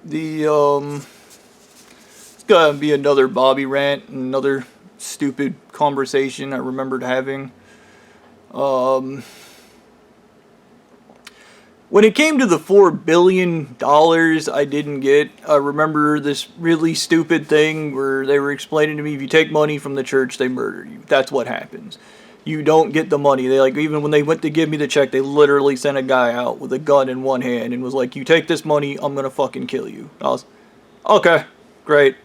It's gonna be another Bobby rant, another stupid conversation I remembered having. Um, when it came to the $4 billion I didn't get, I remember this really stupid thing where they were explaining to me, if you take money from the church, they murder you. That's what happens. You don't get the money. They even when they went to give me the check, they literally sent a guy out with a gun in one hand and was like, you take this money, I'm gonna fucking kill you. I was, okay, great.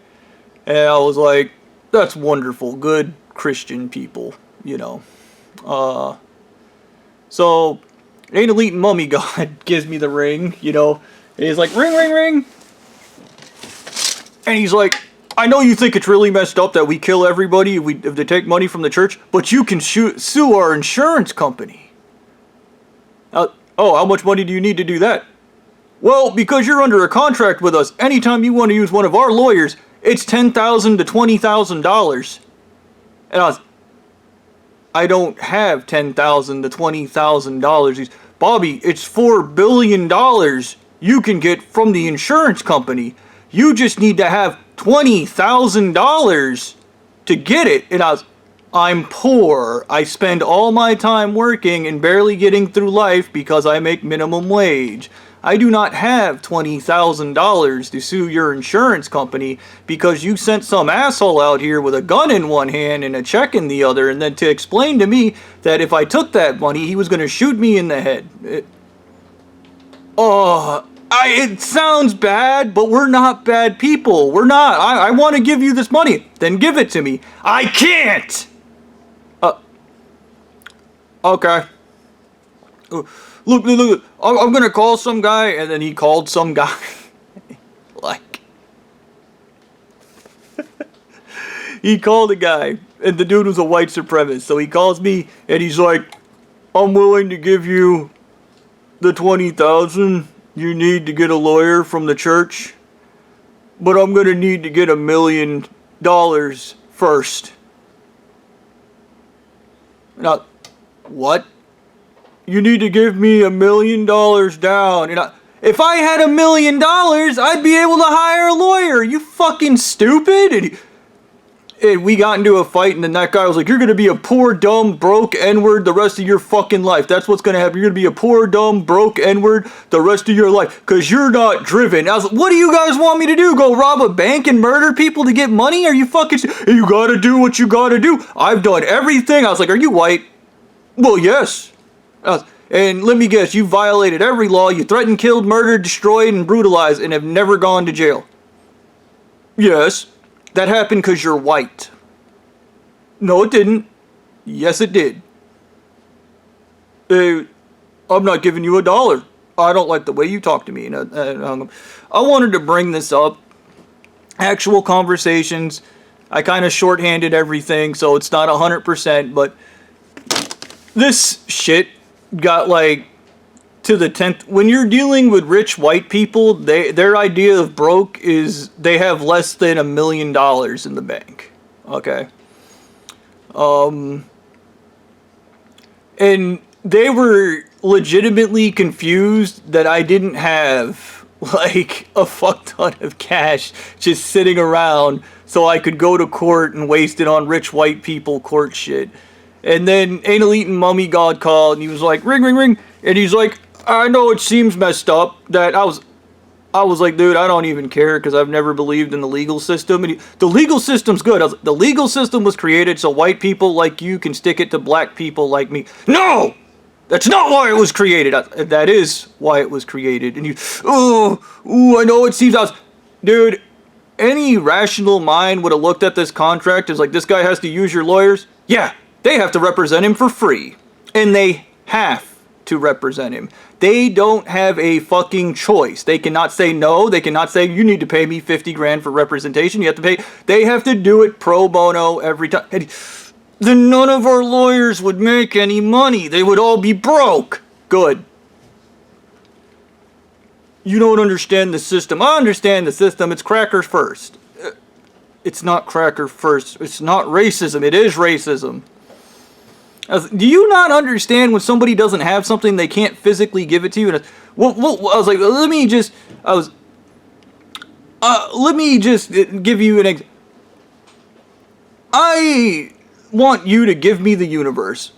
And I was like, that's wonderful. Good Christian people, you know. So ain't elite mummy god gives me the ring, you know. And he's like, ring, ring, ring. And he's like, I know you think it's really messed up that we kill everybody if they take money from the church, but you can sue our insurance company. Oh, how much money do you need to do that? Well, because you're under a contract with us, anytime you want to use one of our lawyers, it's $10,000 to $20,000. And I don't have $10,000 to $20,000. Bobby, it's $4 billion you can get from the insurance company. You just need to have $20,000 to get it. And I'm poor. I spend all my time working and barely getting through life because I make minimum wage. I do not have $20,000 to sue your insurance company because you sent some asshole out here with a gun in one hand and a check in the other, and then to explain to me that if I took that money, he was going to shoot me in the head. It sounds bad, but we're not bad people. We're not. I want to give you this money. Then give it to me. I can't! Okay. Look, I'm gonna call some guy, and then he called some guy. Like, he called a guy, and the dude was a white supremacist, so he calls me, and he's like, I'm willing to give you the $20,000 you need to get a lawyer from the church, but I'm gonna need to get $1 million first. Now, what? You need to give me $1 million down. And if I had $1 million, I'd be able to hire a lawyer. You fucking stupid. And we got into a fight, and then that guy was like, you're going to be a poor, dumb, broke N-word the rest of your fucking life. That's what's going to happen. You're going to be a poor, dumb, broke N-word the rest of your life because you're not driven. I was like, what do you guys want me to do? Go rob a bank and murder people to get money? Are you fucking... You got to do what you got to do. I've done everything. I was like, are you white? Well, yes. And let me guess, you violated every law. You threatened, killed, murdered, destroyed, and brutalized and have never gone to jail. Yes. That happened because you're white. No, it didn't. Yes, it did. I'm not giving you $1. I don't like the way you talk to me. And I wanted to bring this up. Actual conversations. I kind of shorthanded everything, so it's not 100%, but this shit got like to the 10th. When you're dealing with rich white people, their idea of broke is they have less than $1 million in the bank. Okay. And they were legitimately confused that I didn't have like a fuck ton of cash just sitting around so I could go to court and waste it on rich white people court shit. And then Anal Eating Mummy God called, and he was like, ring, ring, ring. And he's like, I know it seems messed up that I was like, dude, I don't even care because I've never believed in the legal system. And the legal system's good. I was like, the legal system was created so white people like you can stick it to black people like me. No! That's not why it was created. That is why it was created. And I know it seems dude, any rational mind would have looked at this contract as like, this guy has to use your lawyers. Yeah. They have to represent him for free. And they have to represent him. They don't have a fucking choice. They cannot say no. They cannot say, you need to pay me 50 grand for representation. You have to pay. They have to do it pro bono every time. Then none of our lawyers would make any money. They would all be broke. Good. You don't understand the system. I understand the system. It's crackers first. It's not cracker first. It's not racism. It is racism. Do you not understand when somebody doesn't have something, they can't physically give it to you? And I was like, Let me just give you I want you to give me the universe.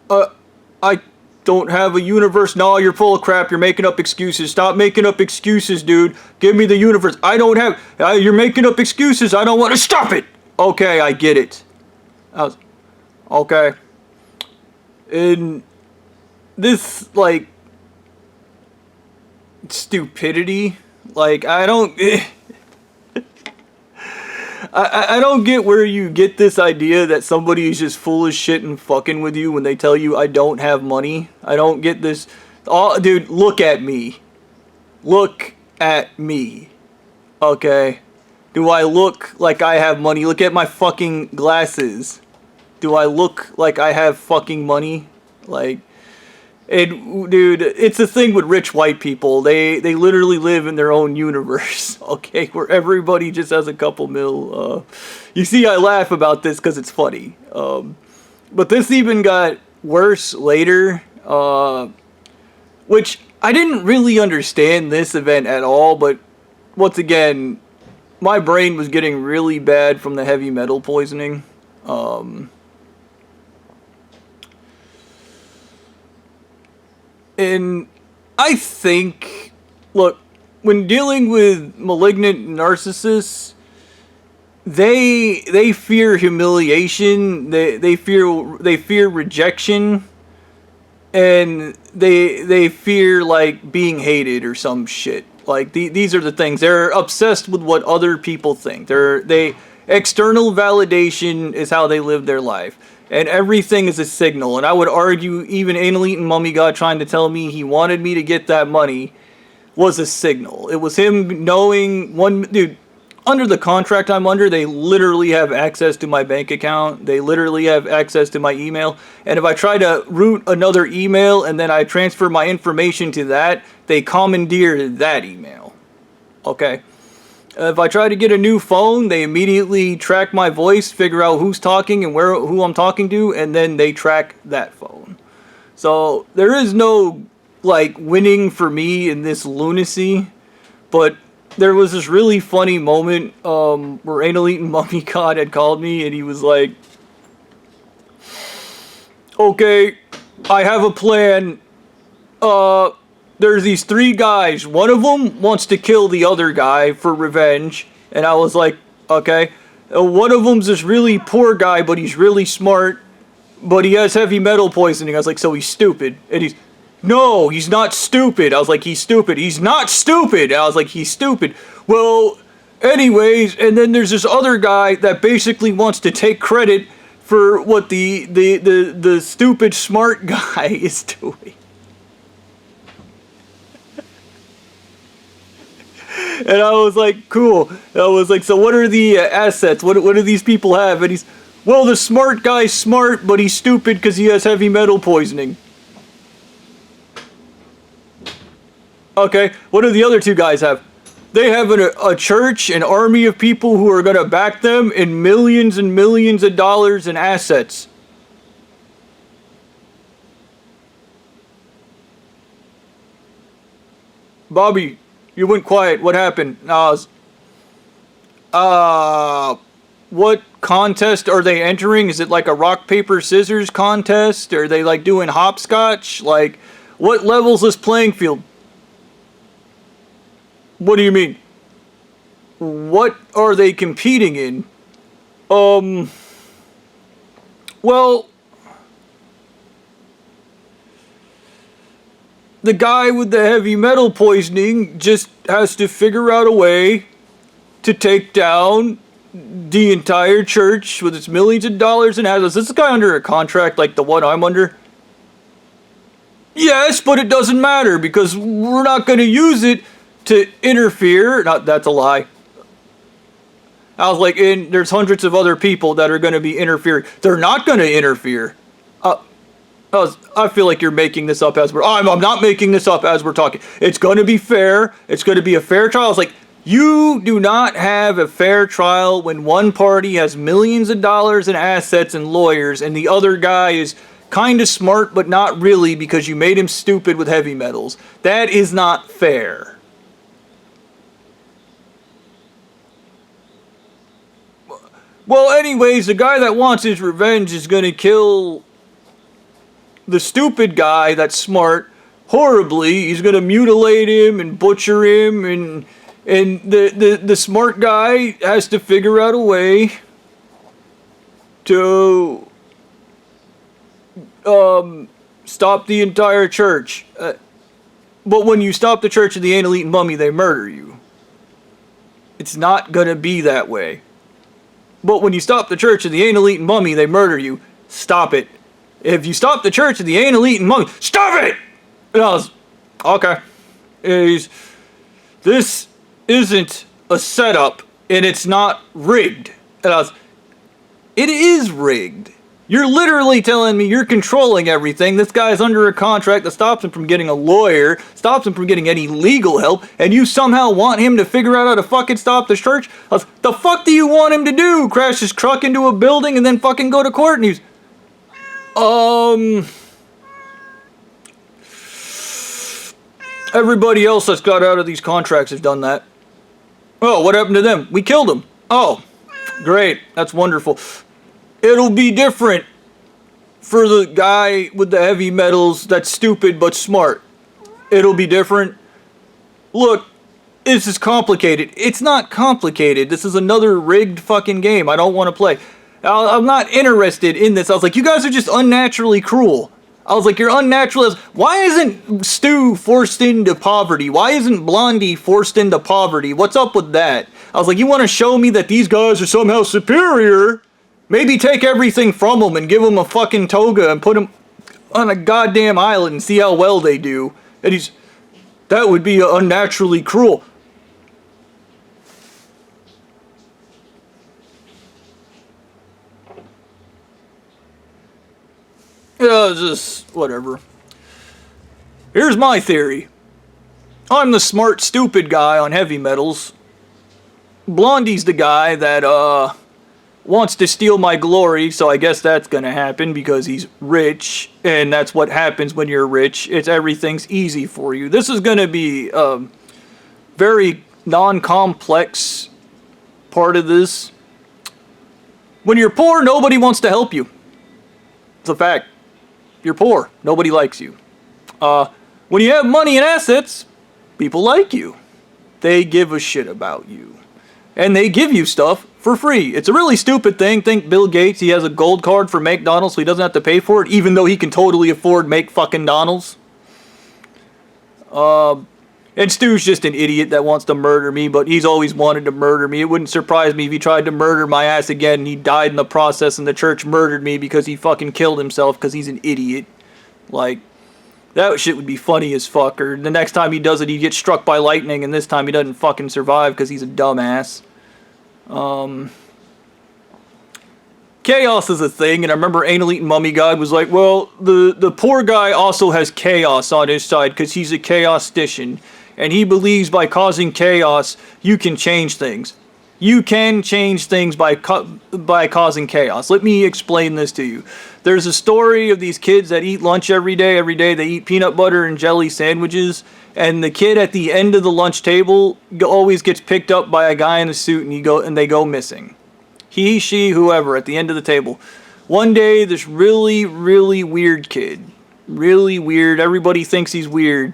I don't have a universe. No, you're full of crap. You're making up excuses. Stop making up excuses, dude. Give me the universe. I don't have... you're making up excuses. I don't want to... Stop it! Okay, I get it. Okay. In this, like... stupidity... Like, I don't... I don't get where you get this idea that somebody is just full of shit and fucking with you when they tell you I don't have money. I don't get this. Oh, dude, look at me. Look at me. Okay. Do I look like I have money? Look at my fucking glasses. Do I look like I have fucking money? Like... dude, it's a thing with rich white people. They literally live in their own universe, okay, where everybody just has a couple mil. You see, I laugh about this because it's funny. But this even got worse later, which I didn't really understand this event at all, but once again, my brain was getting really bad from the heavy metal poisoning. And I think, look, when dealing with malignant narcissists, they fear humiliation, they fear rejection, and they fear like being hated or some shit. Like these are the things. They're obsessed with what other people think. External validation is how they live their life. And everything is a signal. And I would argue even Anal Eating Mummy God trying to tell me he wanted me to get that money was a signal. It was him knowing dude, under the contract I'm under, they literally have access to my bank account. They literally have access to my email. And if I try to route another email and then I transfer my information to that, they commandeer that email. Okay? If I try to get a new phone, they immediately track my voice, figure out who's talking and who I'm talking to, and then they track that phone. So there is no like winning for me in this lunacy, but there was this really funny moment where Anal Eating Mummy God had called me and he was like, "Okay, I have a plan. There's these 3 guys. One of them wants to kill the other guy for revenge." And I was like, okay. One of them's this really poor guy, but he's really smart, but he has heavy metal poisoning. I was like, so he's stupid. And no, he's not stupid. I was like, he's stupid. He's not stupid. I was like, he's stupid. Well, anyways, and then there's this other guy that basically wants to take credit for what the stupid smart guy is doing. And I was like, cool. I was like, so what are the assets? What do these people have? And well, the smart guy's smart, but he's stupid because he has heavy metal poisoning. Okay, what do the other 2 guys have? They have a church, an army of people who are going to back them in millions and millions of dollars in assets. Bobby, you went quiet. What happened? What contest are they entering? Is it like a rock, paper, scissors contest? Are they like doing hopscotch? Like, what level's this playing field? What do you mean? What are they competing in? Well, the guy with the heavy metal poisoning just has to figure out a way to take down the entire church with its millions of dollars in assets. Is this guy under a contract like the one I'm under? Yes, but it doesn't matter because we're not going to use it to interfere. That's a lie. I was like, and there's hundreds of other people that are going to be interfering. They're not going to interfere. I feel like you're making this up as I'm not making this up as we're talking. It's going to be fair. It's going to be a fair trial. It's like, you do not have a fair trial when one party has millions of dollars in assets and lawyers and the other guy is kind of smart but not really because you made him stupid with heavy metals. That is not fair. Well, anyways, the guy that wants his revenge is gonna kill the stupid guy that's smart horribly. He's gonna mutilate him and butcher him, and the smart guy has to figure out a way to stop the entire church. But when you stop the Church of the Anal Eating Mummy, they murder you. It's not gonna be that way. But when you stop the Church of the Anal Eating Mummy, they murder you. Stop it. If you stop the Church of the Anal Eating Mummy, stop it! And I was, okay. This isn't a setup, and it's not rigged. And I was, it is rigged. You're literally telling me you're controlling everything. This guy's under a contract that stops him from getting a lawyer, stops him from getting any legal help, and you somehow want him to figure out how to fucking stop the church? The fuck do you want him to do? Crash his truck into a building and then fucking go to court? And he's... Everybody else that's got out of these contracts has done that. Oh, what happened to them? We killed them. Oh, great. That's wonderful. It'll be different for the guy with the heavy metals that's stupid but smart. It'll be different. Look, this is complicated. It's not complicated. This is another rigged fucking game I don't want to play. I'm not interested in this. I was like, you guys are just unnaturally cruel. I was like, you're unnatural as... Why isn't Stu forced into poverty? Why isn't Blondie forced into poverty? What's up with that? I was like, you want to show me that these guys are somehow superior? Maybe take everything from them and give them a fucking toga and put them on a goddamn island and see how well they do. And that would be unnaturally cruel. Yeah, just whatever. Here's my theory. I'm the smart, stupid guy on heavy metals. Blondie's the guy that, wants to steal my glory, so I guess that's gonna happen because he's rich, and that's what happens when you're rich. Everything's easy for you. This is gonna be a very non-complex part of this. When you're poor, nobody wants to help you. It's a fact. You're poor. Nobody likes you. When you have money and assets, people like you. They give a shit about you. And they give you stuff for free. It's a really stupid thing. Think Bill Gates, he has a gold card for McDonald's so he doesn't have to pay for it, even though he can totally afford Donald's. And Stu's just an idiot that wants to murder me, but he's always wanted to murder me. It wouldn't surprise me if he tried to murder my ass again and he died in the process and the church murdered me because he fucking killed himself because he's an idiot. Like, that shit would be funny as fuck. Or the next time he does it, he gets struck by lightning and this time he doesn't fucking survive because he's a dumbass. Chaos is a thing, and I remember Anal Eating Mummy God was like, well, the poor guy also has chaos on his side because he's a chaostician, and he believes by causing chaos, you can change things. You can change things by causing chaos. Let me explain this to you. There's a story of these kids that eat lunch every day. Every day they eat peanut butter and jelly sandwiches, and the kid at the end of the lunch table always gets picked up by a guy in a suit, and they go missing. He, she, whoever, at the end of the table. One day, this really, really weird kid, really weird, everybody thinks he's weird,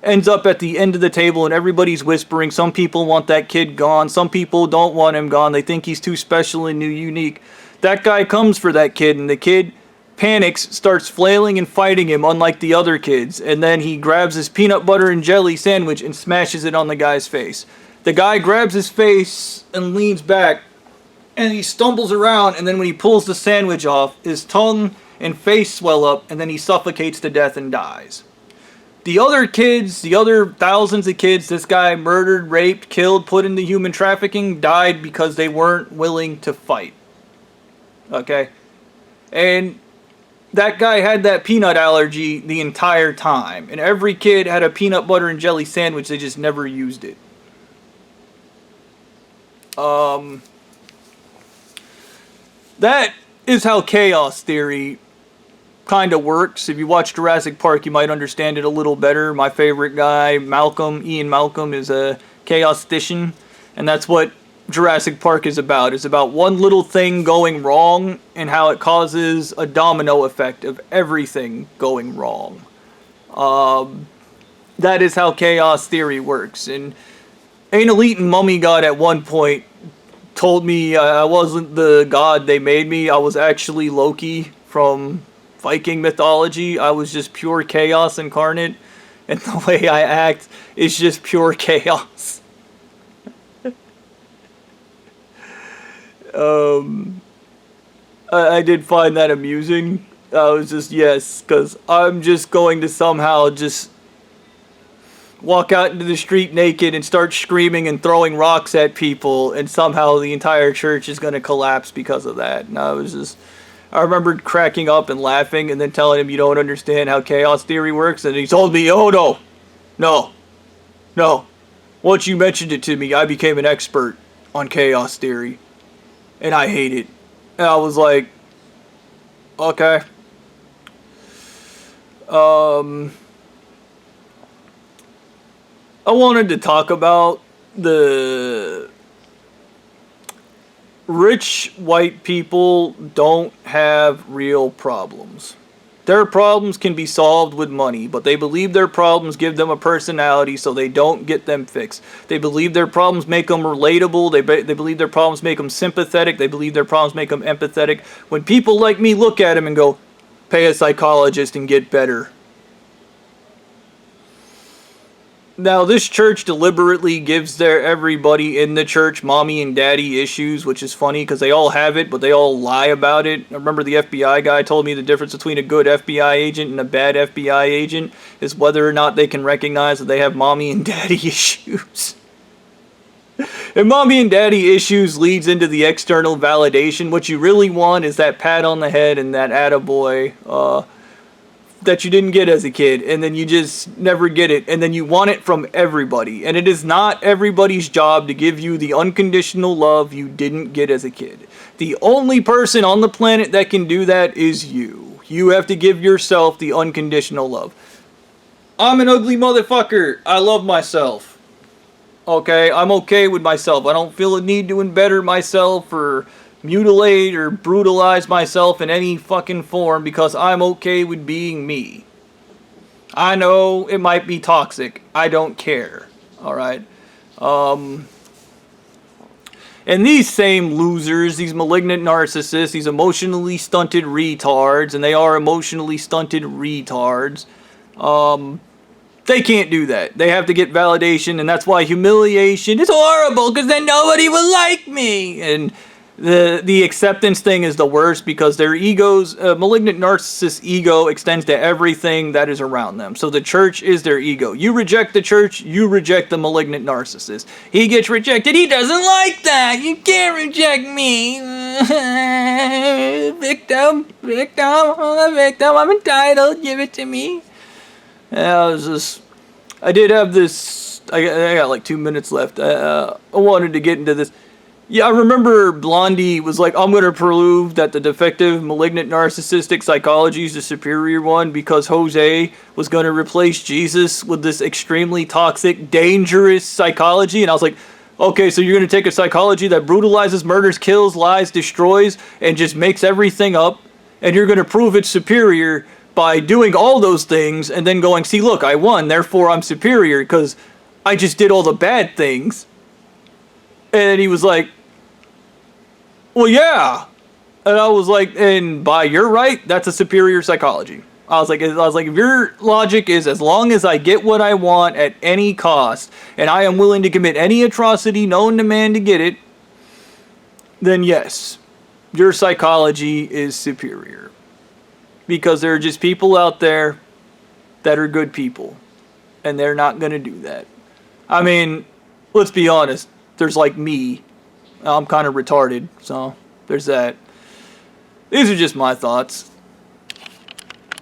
ends up at the end of the table and everybody's whispering. Some people want that kid gone. Some people don't want him gone. They think he's too special and new, unique. That guy comes for that kid, and the kid panics, starts flailing and fighting him, unlike the other kids. And then he grabs his peanut butter and jelly sandwich and smashes it on the guy's face. The guy grabs his face and leans back, and he stumbles around, and then when he pulls the sandwich off, his tongue and face swell up, and then he suffocates to death and dies. The other kids, the other thousands of kids this guy murdered, raped, killed, put into human trafficking, died because they weren't willing to fight. Okay? And that guy had that peanut allergy the entire time. And every kid had a peanut butter and jelly sandwich, they just never used it. That is how chaos theory kind of works. If you watch Jurassic Park, you might understand it a little better. My favorite guy, Ian Malcolm, is a chaostician, and that's what Jurassic Park is about. It's about one little thing going wrong and how it causes a domino effect of everything going wrong. That is how chaos theory works. And Anal Eating Mummy God at one point told me I wasn't the god they made me. I was actually Loki from Viking mythology. I was just pure chaos incarnate. And the way I act is just pure chaos. I did find that amusing. I was just, yes, because I'm just going to somehow just walk out into the street naked and start screaming and throwing rocks at people, and somehow the entire church is going to collapse because of that. And I remembered cracking up and laughing and then telling him, you don't understand how chaos theory works. And he told me, oh no. Once you mentioned it to me, I became an expert on chaos theory. And I hate it. And I was like, okay. I wanted to talk about the rich white people don't have real problems. Their problems can be solved with money, but they believe their problems give them a personality, so they don't get them fixed. They believe their problems make them relatable. They believe their problems make them sympathetic. They believe their problems make them empathetic. When people like me look at them and go, pay a psychologist and get better. Now, this church deliberately gives everybody in the church mommy and daddy issues, which is funny because they all have it, but they all lie about it. I remember the FBI guy told me the difference between a good FBI agent and a bad FBI agent is whether or not they can recognize that they have mommy and daddy issues. And mommy and daddy issues leads into the external validation. What you really want is that pat on the head and that attaboy, that you didn't get as a kid, and then you just never get it, and then you want it from everybody. And it is not everybody's job to give you the unconditional love you didn't get as a kid. The only person on the planet that can do that is you. You have to give yourself the unconditional love. I'm an ugly motherfucker. I love myself. Okay, I'm okay with myself. I don't feel a need to embetter myself or mutilate or brutalize myself in any fucking form because I'm okay with being me. I know it might be toxic. I don't care. Alright? And these same losers, these malignant narcissists, these emotionally stunted retards, and they are emotionally stunted retards, they can't do that. They have to get validation, and that's why humiliation is horrible, because then nobody will like me. And the acceptance thing is the worst because their egos, malignant narcissist ego extends to everything that is around them. So the church is their ego. You reject the church, you reject the malignant narcissist. He gets rejected, he doesn't like that. You can't reject me. Victim, I'm a victim, I'm entitled, give it to me. I did have this, I got like 2 minutes left. I wanted to get into this. Yeah, I remember Blondie was like, I'm going to prove that the defective, malignant, narcissistic psychology is the superior one because Jose was going to replace Jesus with this extremely toxic, dangerous psychology. And I was like, okay, so you're going to take a psychology that brutalizes, murders, kills, lies, destroys, and just makes everything up, and you're going to prove it's superior by doing all those things and then going, see, look, I won, therefore I'm superior because I just did all the bad things. And he was like, well, yeah. And I was like, and by your right, that's a superior psychology. I was like, if your logic is as long as I get what I want at any cost, and I am willing to commit any atrocity known to man to get it, then yes, your psychology is superior. Because there are just people out there that are good people, and they're not going to do that. I mean, let's be honest. There's like me. I'm kind of retarded, so there's that. These are just my thoughts.